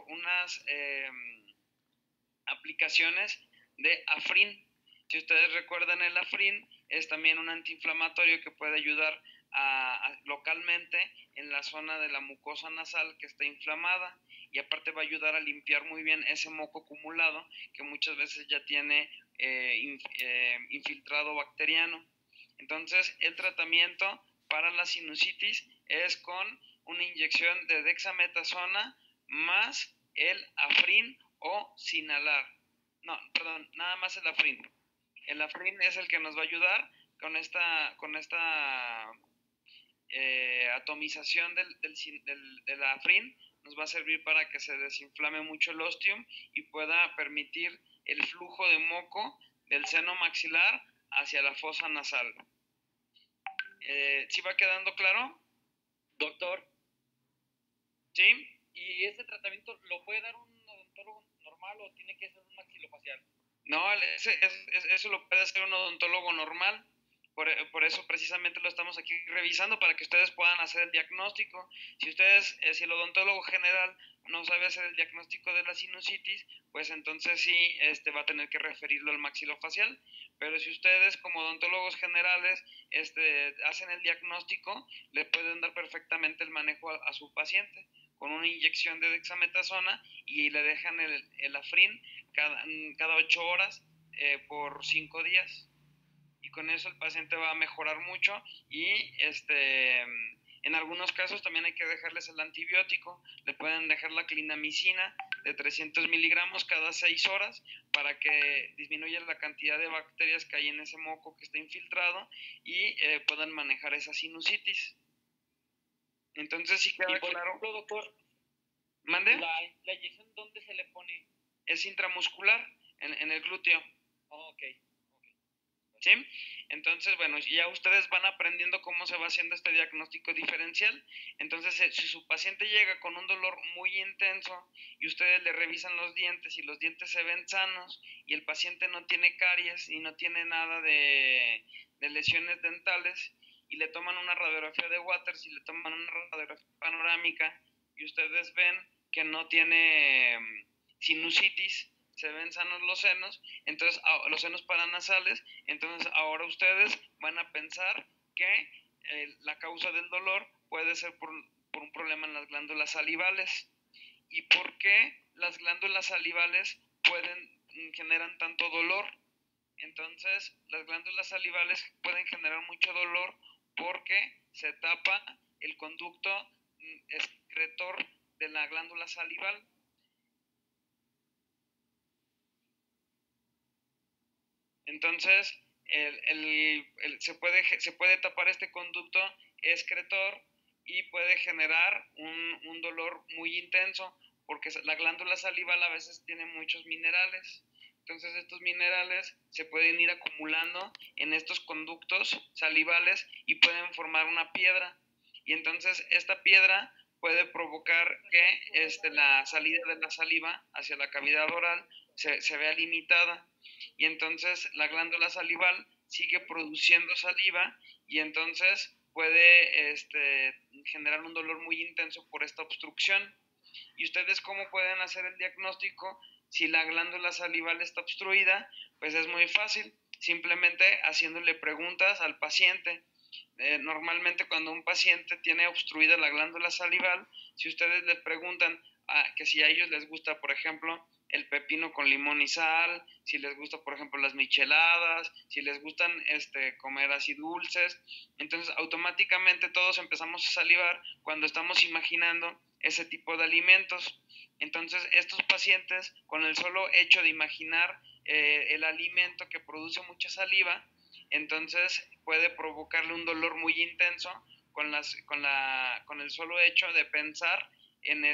unas aplicaciones de Afrin. Si ustedes recuerdan, el Afrin es también un antiinflamatorio que puede ayudar localmente en la zona de la mucosa nasal que está inflamada, y aparte va a ayudar a limpiar muy bien ese moco acumulado que muchas veces ya tiene infiltrado bacteriano. Entonces, el tratamiento para la sinusitis es con una inyección de dexametasona más el Afrin o Sinalar. No, perdón, nada más el Afrin. El Afrin es el que nos va a ayudar con esta atomización del Afrin. Nos va a servir para que se desinflame mucho el ostium y pueda permitir el flujo de moco del seno maxilar hacia la fosa nasal. ¿Sí va quedando claro? Doctor. ¿Sí? ¿Y ese tratamiento lo puede dar un odontólogo normal o tiene que ser un maxilofacial? No, eso lo puede hacer un odontólogo normal. Por eso precisamente lo estamos aquí revisando, para que ustedes puedan hacer el diagnóstico. Si el odontólogo general no sabe hacer el diagnóstico de la sinusitis, pues entonces sí va a tener que referirlo al maxilofacial. Pero si ustedes como odontólogos generales hacen el diagnóstico, le pueden dar perfectamente el manejo a su paciente con una inyección de dexametasona, y le dejan el Afrin cada 8 horas por 5 días. Y con eso el paciente va a mejorar mucho, y en algunos casos también hay que dejarles el antibiótico. Le pueden dejar la clindamicina de 300 miligramos cada 6 horas para que disminuya la cantidad de bacterias que hay en ese moco que está infiltrado, y puedan manejar esa sinusitis. Entonces, ¿sí queda por claro? Ejemplo, doctor, ¿Mande? ¿La inyección dónde se le pone? Es intramuscular, en el glúteo. Oh, ok. ¿Sí? Entonces, bueno, ya ustedes van aprendiendo cómo se va haciendo este diagnóstico diferencial. Entonces, si su paciente llega con un dolor muy intenso y ustedes le revisan los dientes y los dientes se ven sanos, y el paciente no tiene caries y no tiene nada de lesiones dentales, y le toman una radiografía de Waters y le toman una radiografía panorámica, y ustedes ven que no tiene sinusitis, se ven sanos los senos, entonces los senos paranasales, entonces ahora ustedes van a pensar que la causa del dolor puede ser por un problema en las glándulas salivales. ¿Y por qué las glándulas salivales generan tanto dolor? Entonces, las glándulas salivales pueden generar mucho dolor porque se tapa el conducto excretor de la glándula salival. Entonces, se puede tapar este conducto excretor y puede generar un dolor muy intenso, porque la glándula salival a veces tiene muchos minerales. Entonces, estos minerales se pueden ir acumulando en estos conductos salivales y pueden formar una piedra. Y entonces, esta piedra puede provocar que la salida de la saliva hacia la cavidad oral se vea limitada, y entonces la glándula salival sigue produciendo saliva, y entonces puede generar un dolor muy intenso por esta obstrucción. ¿Y ustedes cómo pueden hacer el diagnóstico si la glándula salival está obstruida? Pues es muy fácil, simplemente haciéndole preguntas al paciente. Normalmente cuando un paciente tiene obstruida la glándula salival, si ustedes les preguntan que si a ellos les gusta, por ejemplo, el pepino con limón y sal, si les gusta, por ejemplo, las micheladas, si les gustan comer así dulces, entonces automáticamente todos empezamos a salivar cuando estamos imaginando ese tipo de alimentos. Entonces, estos pacientes, con el solo hecho de imaginar el alimento que produce mucha saliva, entonces puede provocarle un dolor muy intenso con el solo hecho de pensar en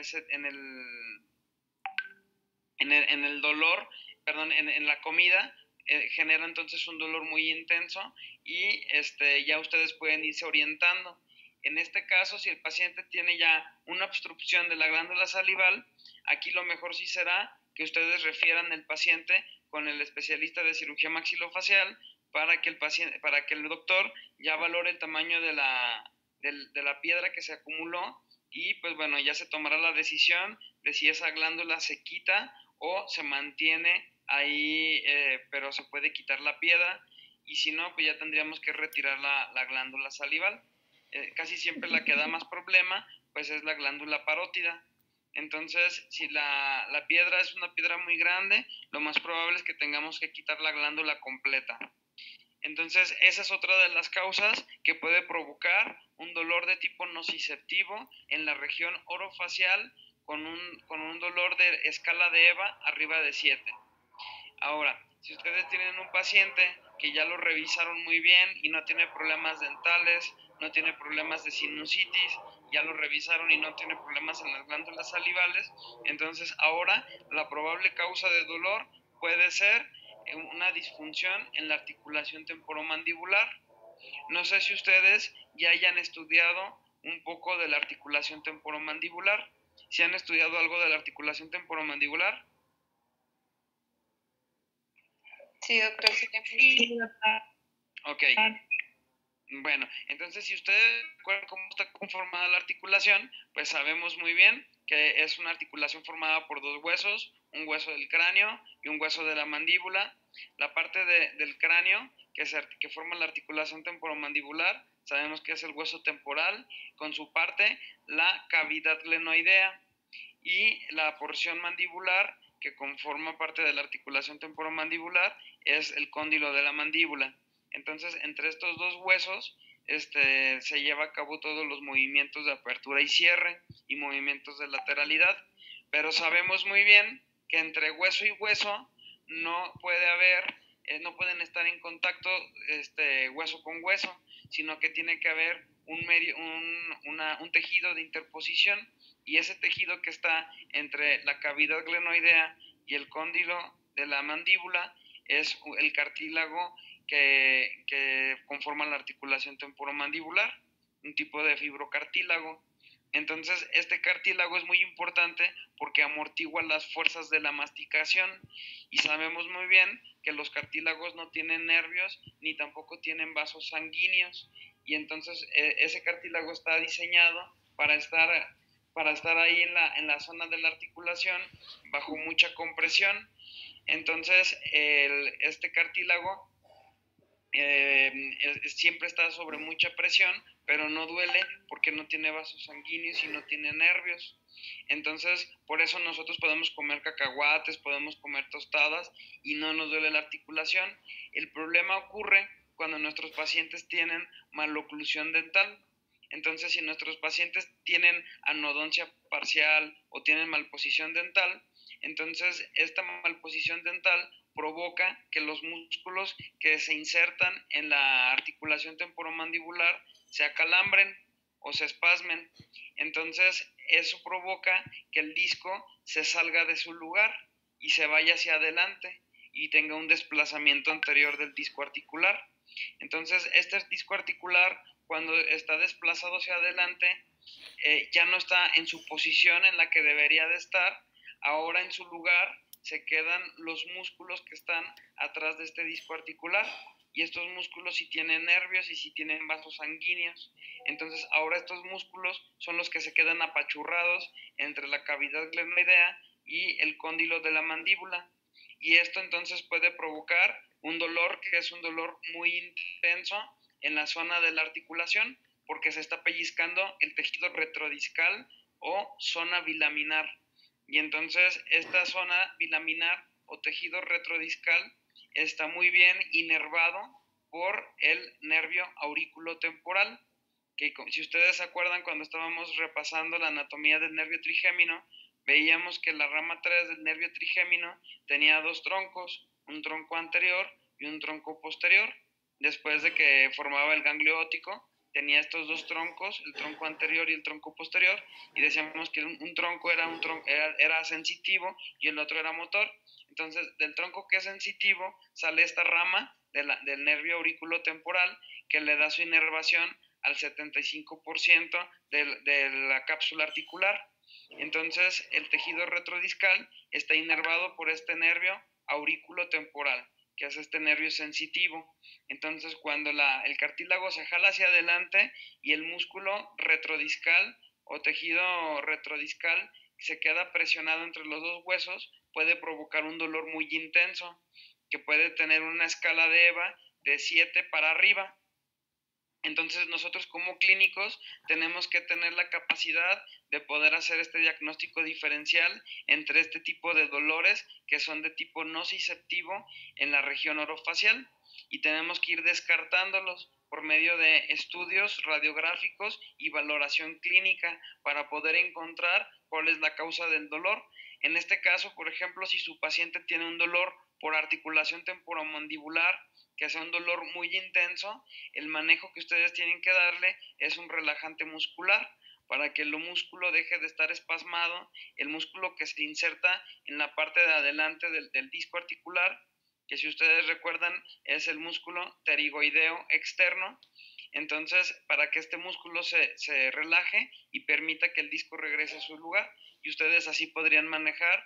el dolor, perdón, en la comida. Genera entonces un dolor muy intenso, y ya ustedes pueden irse orientando. En este caso, si el paciente tiene ya una obstrucción de la glándula salival, aquí lo mejor sí será que ustedes refieran el paciente con el especialista de cirugía maxilofacial, para que el doctor ya valore el tamaño de la piedra que se acumuló, y pues bueno, ya se tomará la decisión de si esa glándula se quita o se mantiene ahí, pero se puede quitar la piedra, y si no, pues ya tendríamos que retirar la glándula salival. Casi siempre la que da más problema, pues es la glándula parótida. Entonces, si la piedra es una piedra muy grande, lo más probable es que tengamos que quitar la glándula completa. Entonces, esa es otra de las causas que puede provocar un dolor de tipo nociceptivo en la región orofacial con un dolor de escala de EVA arriba de 7. Ahora, si ustedes tienen un paciente que ya lo revisaron muy bien y no tiene problemas dentales, no tiene problemas de sinusitis, ya lo revisaron y no tiene problemas en las glándulas salivales, entonces ahora la probable causa de dolor puede ser una disfunción en la articulación temporomandibular. No sé si ustedes ya hayan estudiado un poco de la articulación temporomandibular. ¿Si han estudiado algo de la articulación temporomandibular? Sí, doctor, Sí, doctor. Ok. Bueno, entonces si ustedes recuerdan cómo está conformada la articulación, pues sabemos muy bien que es una articulación formada por dos huesos, un hueso del cráneo y un hueso de la mandíbula. La parte del cráneo que forma la articulación temporomandibular, sabemos que es el hueso temporal, con su parte la cavidad glenoidea, y la porción mandibular que conforma parte de la articulación temporomandibular es el cóndilo de la mandíbula. Entonces, entre estos dos huesos se lleva a cabo todos los movimientos de apertura y cierre y movimientos de lateralidad, pero sabemos muy bien que entre hueso y hueso no puede haber, no pueden estar en contacto hueso con hueso, sino que tiene que haber un tejido de interposición, y ese tejido que está entre la cavidad glenoidea y el cóndilo de la mandíbula es el cartílago que conforma la articulación temporomandibular, un tipo de fibrocartílago. Entonces, este cartílago es muy importante porque amortigua las fuerzas de la masticación, y sabemos muy bien que los cartílagos no tienen nervios ni tampoco tienen vasos sanguíneos, y entonces ese cartílago está diseñado para estar ahí en la zona de la articulación bajo mucha compresión. Entonces, este cartílago siempre está sobre mucha presión, pero no duele porque no tiene vasos sanguíneos y no tiene nervios. Entonces, por eso nosotros podemos comer cacahuates, podemos comer tostadas y no nos duele la articulación. El problema ocurre cuando nuestros pacientes tienen maloclusión dental. Entonces, si nuestros pacientes tienen anodoncia parcial o tienen malposición dental, entonces esta malposición dental provoca que los músculos que se insertan en la articulación temporomandibular se acalambren o se espasmen. Entonces, eso provoca que el disco se salga de su lugar y se vaya hacia adelante y tenga un desplazamiento anterior del disco articular. Entonces, este disco articular, cuando está desplazado hacia adelante, ya no está en su posición en la que debería de estar. Ahora en su lugar se quedan los músculos que están atrás de este disco articular, y estos músculos sí tienen nervios y sí tienen vasos sanguíneos. Entonces ahora estos músculos son los que se quedan apachurrados entre la cavidad glenoidea y el cóndilo de la mandíbula, y esto entonces puede provocar un dolor que es un dolor muy intenso en la zona de la articulación, porque se está pellizcando el tejido retrodiscal o zona bilaminar. Y entonces esta zona bilaminar o tejido retrodiscal está muy bien inervado por el nervio auriculotemporal, que si ustedes se acuerdan, cuando estábamos repasando la anatomía del nervio trigémino, veíamos que la rama 3 del nervio trigémino tenía dos troncos, un tronco anterior y un tronco posterior. Después de que formaba el ganglio óptico, tenía estos dos troncos, el tronco anterior y el tronco posterior, y decíamos que un tronco era sensitivo y el otro era motor. Entonces, del tronco que es sensitivo sale esta rama del nervio auriculotemporal, que le da su inervación al 75% de la cápsula articular. Entonces, el tejido retrodiscal está inervado por este nervio auriculotemporal, que es este nervio sensitivo. Entonces, cuando el cartílago se jala hacia adelante y el músculo retrodiscal o tejido retrodiscal se queda presionado entre los dos huesos, puede provocar un dolor muy intenso, que puede tener una escala de EVA de 7 para arriba. Entonces nosotros como clínicos tenemos que tener la capacidad de poder hacer este diagnóstico diferencial entre este tipo de dolores que son de tipo nociceptivo en la región orofacial, y tenemos que ir descartándolos por medio de estudios radiográficos y valoración clínica para poder encontrar cuál es la causa del dolor. En este caso, por ejemplo, si su paciente tiene un dolor por articulación temporomandibular, que sea un dolor muy intenso, el manejo que ustedes tienen que darle es un relajante muscular para que el músculo deje de estar espasmado, el músculo que se inserta en la parte de adelante del disco articular, que si ustedes recuerdan es el músculo pterigoideo externo. Entonces, para que este músculo se relaje y permita que el disco regrese a su lugar, y ustedes así podrían manejar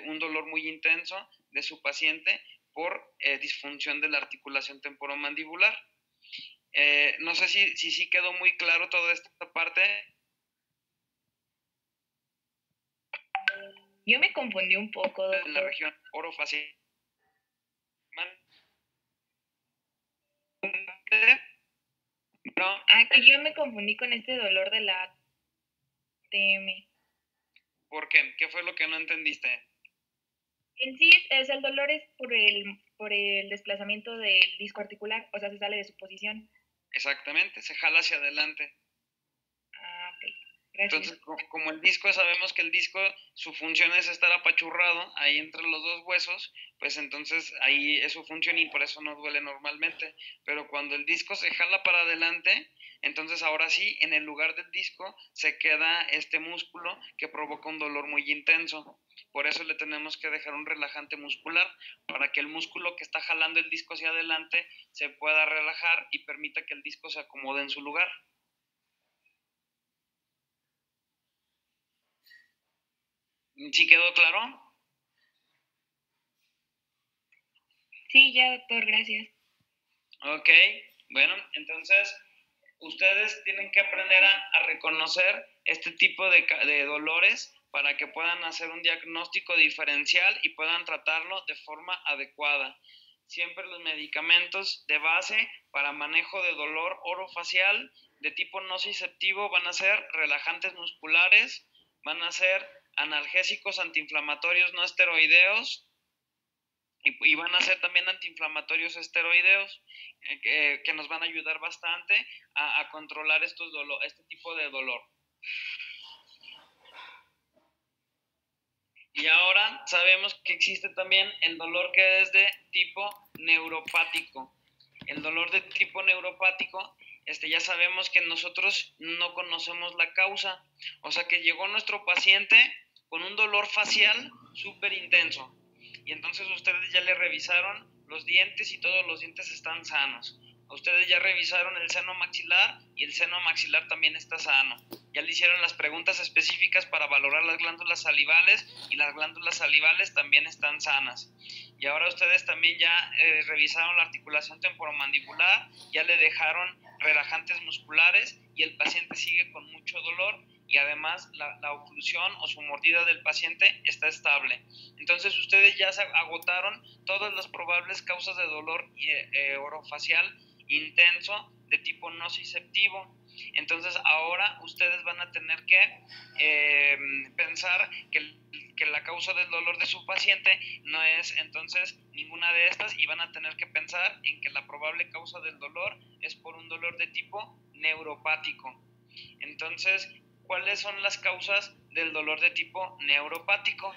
un dolor muy intenso de su paciente por disfunción de la articulación temporomandibular. No sé si quedó muy claro toda esta parte. Yo me confundí un poco, doctor. En la región orofacial. No. Que yo me confundí con este dolor de la TM. ¿Por qué? ¿Qué fue lo que no entendiste? En sí, el dolor es por el desplazamiento del disco articular, o sea, se sale de su posición. Exactamente, se jala hacia adelante. Ok. Gracias. Entonces, como el disco, sabemos que el disco, su función es estar apachurrado ahí entre los dos huesos, pues entonces ahí es su función y por eso no duele normalmente. Pero cuando el disco se jala para adelante, entonces ahora sí, en el lugar del disco se queda este músculo que provoca un dolor muy intenso. Por eso le tenemos que dejar un relajante muscular para que el músculo que está jalando el disco hacia adelante se pueda relajar y permita que el disco se acomode en su lugar. ¿Sí quedó claro? Sí, ya, doctor, gracias. Ok, bueno, entonces ustedes tienen que aprender a reconocer este tipo de dolores para que puedan hacer un diagnóstico diferencial y puedan tratarlo de forma adecuada. Siempre los medicamentos de base para manejo de dolor orofacial de tipo nociceptivo van a ser relajantes musculares, van a ser analgésicos antiinflamatorios no esteroideos y van a ser también antiinflamatorios esteroideos que nos van a ayudar bastante a controlar este tipo de dolor. Y ahora sabemos que existe también el dolor que es de tipo neuropático. El dolor de tipo neuropático, ya sabemos que nosotros no conocemos la causa. O sea que llegó nuestro paciente con un dolor facial súper intenso. Y entonces ustedes ya le revisaron los dientes y todos los dientes están sanos. Ustedes ya revisaron el seno maxilar y el seno maxilar también está sano. Ya le hicieron las preguntas específicas para valorar las glándulas salivales y las glándulas salivales también están sanas. Y ahora ustedes también ya revisaron la articulación temporomandibular, ya le dejaron relajantes musculares y el paciente sigue con mucho dolor y además la oclusión o su mordida del paciente está estable. Entonces ustedes ya se agotaron todas las probables causas de dolor orofacial intenso de tipo nociceptivo. Entonces ahora ustedes van a tener que pensar que la causa del dolor de su paciente no es entonces ninguna de estas y van a tener que pensar en que la probable causa del dolor es por un dolor de tipo neuropático. Entonces, ¿cuáles son las causas del dolor de tipo neuropático?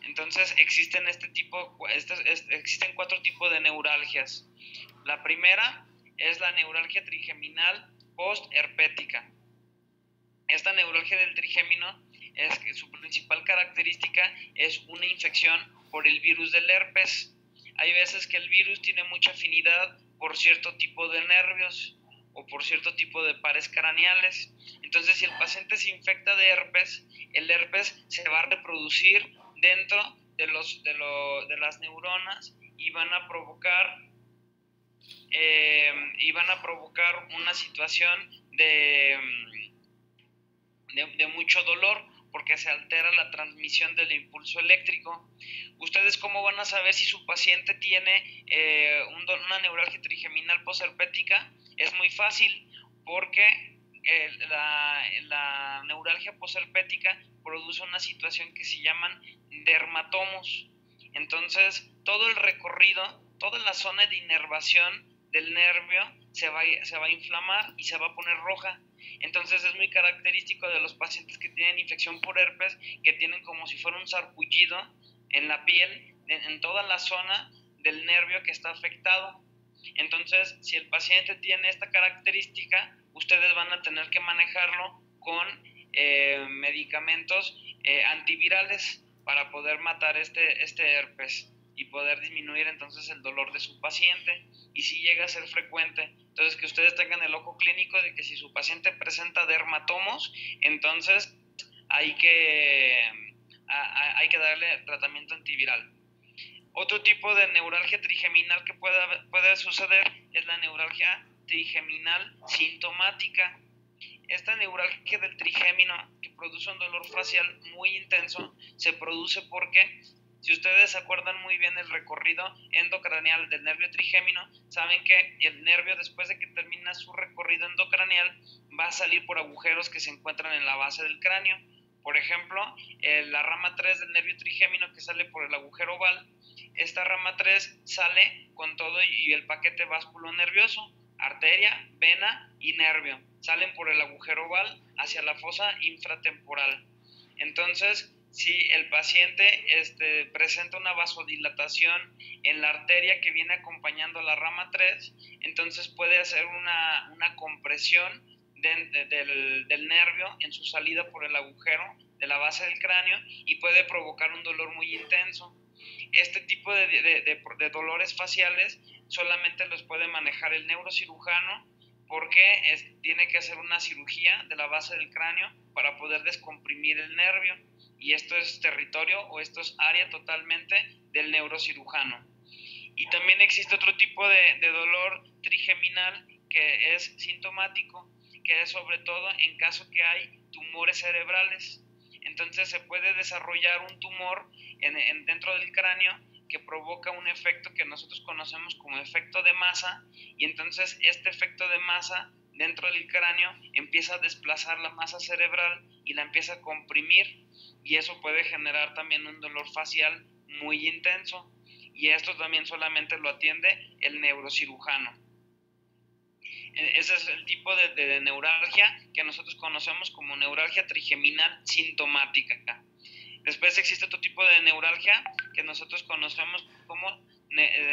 Entonces existen existen 4 tipos de neuralgias. La primera es la neuralgia trigeminal postherpética. Esta neuralgia del trigémino es que su principal característica es una infección por el virus del herpes. Hay veces que el virus tiene mucha afinidad por cierto tipo de nervios o por cierto tipo de pares craneales. Entonces, si el paciente se infecta de herpes, el herpes se va a reproducir dentro de las neuronas y van a provocar una situación de mucho dolor porque se altera la transmisión del impulso eléctrico. ¿Ustedes cómo van a saber si su paciente tiene una neuralgia trigeminal posherpética? Es muy fácil, porque la neuralgia posherpética produce una situación que se llaman dermatomos. Entonces, todo el recorrido, toda la zona de inervación del nervio se va a inflamar y se va a poner roja. Entonces es muy característico de los pacientes que tienen infección por herpes, que tienen como si fuera un sarpullido en la piel, en toda la zona del nervio que está afectado. Entonces, si el paciente tiene esta característica, ustedes van a tener que manejarlo con medicamentos antivirales para poder matar este herpes y poder disminuir entonces el dolor de su paciente. Y si llega a ser frecuente, entonces que ustedes tengan el ojo clínico de que si su paciente presenta dermatomos, entonces hay que darle tratamiento antiviral. Otro tipo de neuralgia trigeminal que puede suceder es la neuralgia trigeminal sintomática. Esta neuralgia del trigémino, que produce un dolor facial muy intenso, se produce porque, si ustedes se acuerdan muy bien el recorrido endocraneal del nervio trigémino, saben que el nervio, después de que termina su recorrido endocraneal, va a salir por agujeros que se encuentran en la base del cráneo. Por ejemplo, la rama 3 del nervio trigémino, que sale por el agujero oval, esta rama 3 sale con todo y el paquete vástulo nervioso, arteria, vena y nervio. Salen por el agujero oval hacia la fosa infratemporal. Entonces, si el paciente presenta una vasodilatación en la arteria que viene acompañando a la rama 3, entonces puede hacer una compresión del nervio en su salida por el agujero de la base del cráneo y puede provocar un dolor muy intenso. Este tipo de dolores faciales solamente los puede manejar el neurocirujano, porque tiene que hacer una cirugía de la base del cráneo para poder descomprimir el nervio, y esto es territorio o esto es área totalmente del neurocirujano. Y también existe otro tipo de dolor trigeminal que es sintomático, que es sobre todo en caso que hay tumores cerebrales. Entonces se puede desarrollar un tumor dentro del cráneo que provoca un efecto que nosotros conocemos como efecto de masa, y entonces este efecto de masa dentro del cráneo empieza a desplazar la masa cerebral y la empieza a comprimir, y eso puede generar también un dolor facial muy intenso, y esto también solamente lo atiende el neurocirujano. Ese es el tipo de neuralgia que nosotros conocemos como neuralgia trigeminal sintomática. Después existe otro tipo de neuralgia que nosotros conocemos como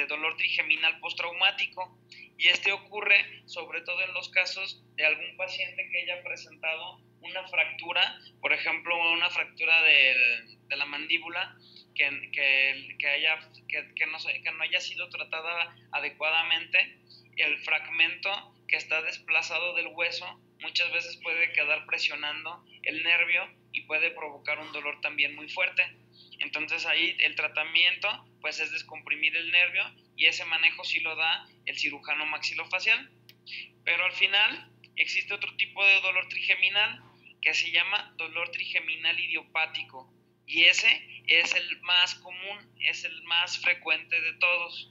dolor trigeminal postraumático, y este ocurre sobre todo en los casos de algún paciente que haya presentado una fractura, por ejemplo una fractura de la mandíbula que no haya sido tratada adecuadamente. El fragmento que está desplazado del hueso muchas veces puede quedar presionando el nervio y puede provocar un dolor también muy fuerte. Entonces ahí el tratamiento pues es descomprimir el nervio, y ese manejo sí lo da el cirujano maxilofacial. Pero al final existe otro tipo de dolor trigeminal que se llama dolor trigeminal idiopático, y ese es el más común, es el más frecuente de todos.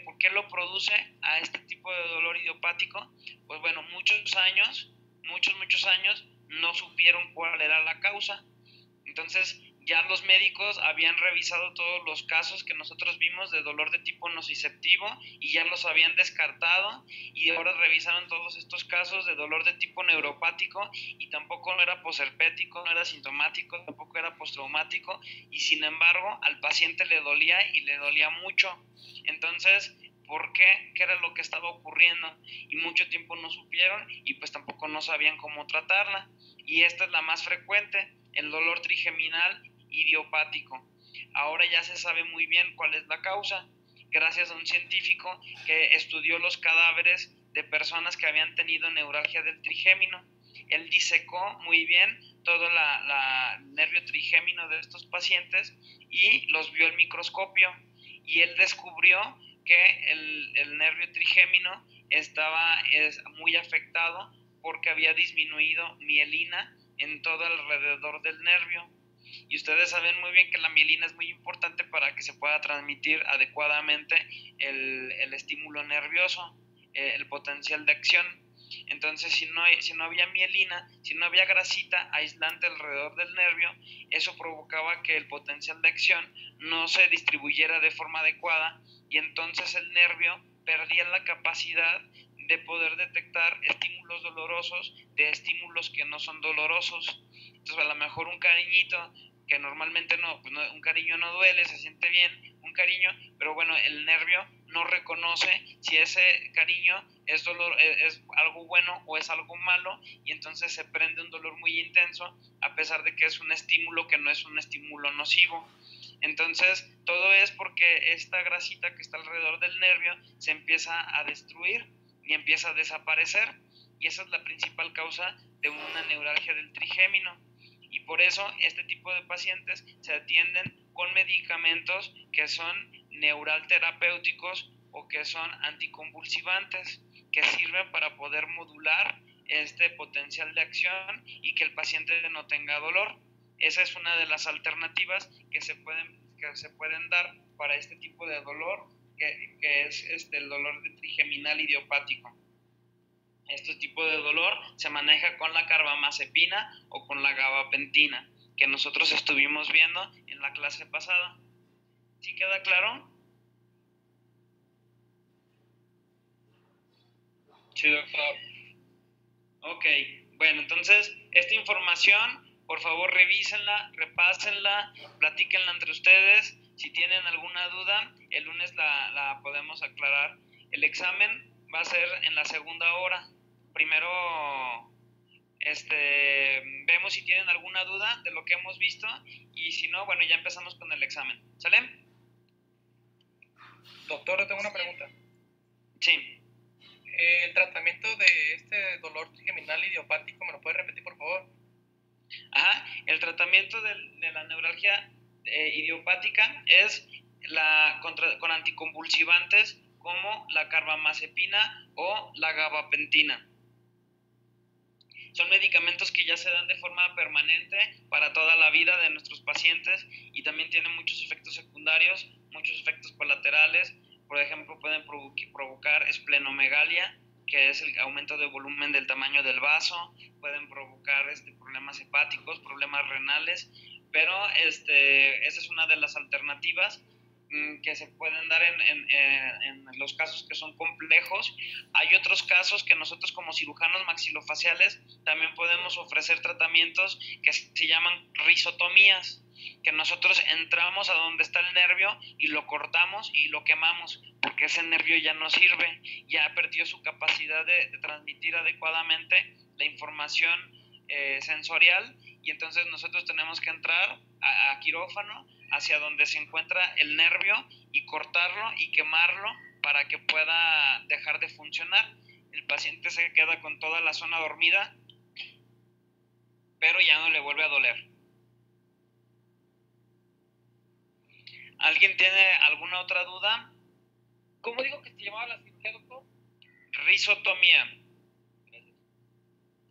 ¿Por qué lo produce a este tipo de dolor idiopático? Pues bueno, muchos años no supieron cuál era la causa. Entonces ya los médicos habían revisado todos los casos que nosotros vimos de dolor de tipo nociceptivo y ya los habían descartado, y ahora revisaron todos estos casos de dolor de tipo neuropático y tampoco era posherpético, no era sintomático, tampoco era postraumático, y sin embargo al paciente le dolía y le dolía mucho. Entonces, ¿por qué? ¿Qué era lo que estaba ocurriendo? Y mucho tiempo no supieron y pues tampoco no sabían cómo tratarla, y esta es la más frecuente, el dolor trigeminal idiopático. Ahora ya se sabe muy bien cuál es la causa, gracias a un científico que estudió los cadáveres de personas que habían tenido neuralgia del trigémino. Él disecó muy bien todo el nervio trigémino de estos pacientes y los vio al microscopio, y él descubrió que el nervio trigémino es muy afectado porque había disminuido mielina en todo alrededor del nervio. Y ustedes saben muy bien que la mielina es muy importante para que se pueda transmitir adecuadamente el estímulo nervioso, el potencial de acción. Entonces, si no había mielina, si no había grasita aislante alrededor del nervio, eso provocaba que el potencial de acción no se distribuyera de forma adecuada y entonces el nervio perdía la capacidad de poder detectar estímulos dolorosos de estímulos que no son dolorosos. Entonces, a lo mejor un cariñito, que normalmente un cariño no duele, se siente bien, un cariño, pero bueno, el nervio no reconoce si ese cariño es algo bueno o es algo malo, y entonces se prende un dolor muy intenso, a pesar de que es un estímulo que no es un estímulo nocivo. Entonces, todo es porque esta grasita que está alrededor del nervio se empieza a destruir y empieza a desaparecer, y esa es la principal causa de una neuralgia del trigémino. Y por eso este tipo de pacientes se atienden con medicamentos que son neural terapéuticos o que son anticonvulsivantes, que sirven para poder modular este potencial de acción y que el paciente no tenga dolor. Esa es una de las alternativas que se pueden dar para este tipo de dolor, que es el dolor trigeminal idiopático. Este tipo de dolor se maneja con la carbamazepina o con la gabapentina, que nosotros estuvimos viendo en la clase pasada. ¿Sí queda claro? Sí, doctor. Ok, bueno, entonces esta información, por favor revísenla, repásenla, platíquenla entre ustedes. Si tienen alguna duda, el lunes la podemos aclarar. El examen va a ser en la segunda hora. Primero vemos si tienen alguna duda de lo que hemos visto, y si no, bueno, ya empezamos con el examen. ¿Sale? Doctor, yo tengo una pregunta. Sí. El tratamiento de este dolor trigeminal idiopático, ¿me lo puede repetir, por favor? Ajá, el tratamiento de la neuralgia idiopática es con anticonvulsivantes como la carbamazepina o la gabapentina. Son medicamentos que ya se dan de forma permanente para toda la vida de nuestros pacientes y también tienen muchos efectos secundarios, muchos efectos colaterales. Por ejemplo, pueden provocar esplenomegalia, que es el aumento de volumen del tamaño del vaso, pueden provocar problemas hepáticos, problemas renales, pero esa es una de las alternativas que se pueden dar en los casos que son complejos. Hay otros casos que nosotros como cirujanos maxilofaciales también podemos ofrecer tratamientos que se llaman risotomías, que nosotros entramos a donde está el nervio y lo cortamos y lo quemamos, porque ese nervio ya no sirve, ya perdió su capacidad de transmitir adecuadamente la información sensorial, y entonces nosotros tenemos que entrar a quirófano hacia donde se encuentra el nervio y cortarlo y quemarlo para que pueda dejar de funcionar. El paciente se queda con toda la zona dormida, pero ya no le vuelve a doler. ¿Alguien tiene alguna otra duda? ¿Cómo digo que se llamaba la cirugía, doctor? Risotomía.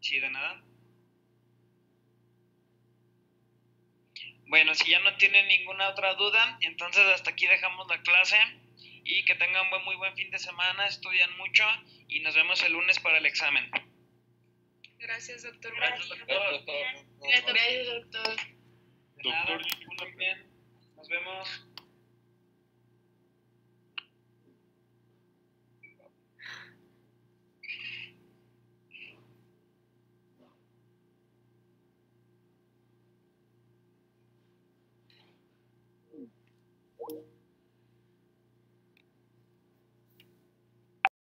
Sí, de nada. Bueno, si ya no tienen ninguna otra duda, entonces hasta aquí dejamos la clase, y que tengan muy buen fin de semana, estudian mucho y nos vemos el lunes para el examen. Gracias, doctor. Gracias, doctor. Gracias, doctor. De nada, muy bien. Nos vemos.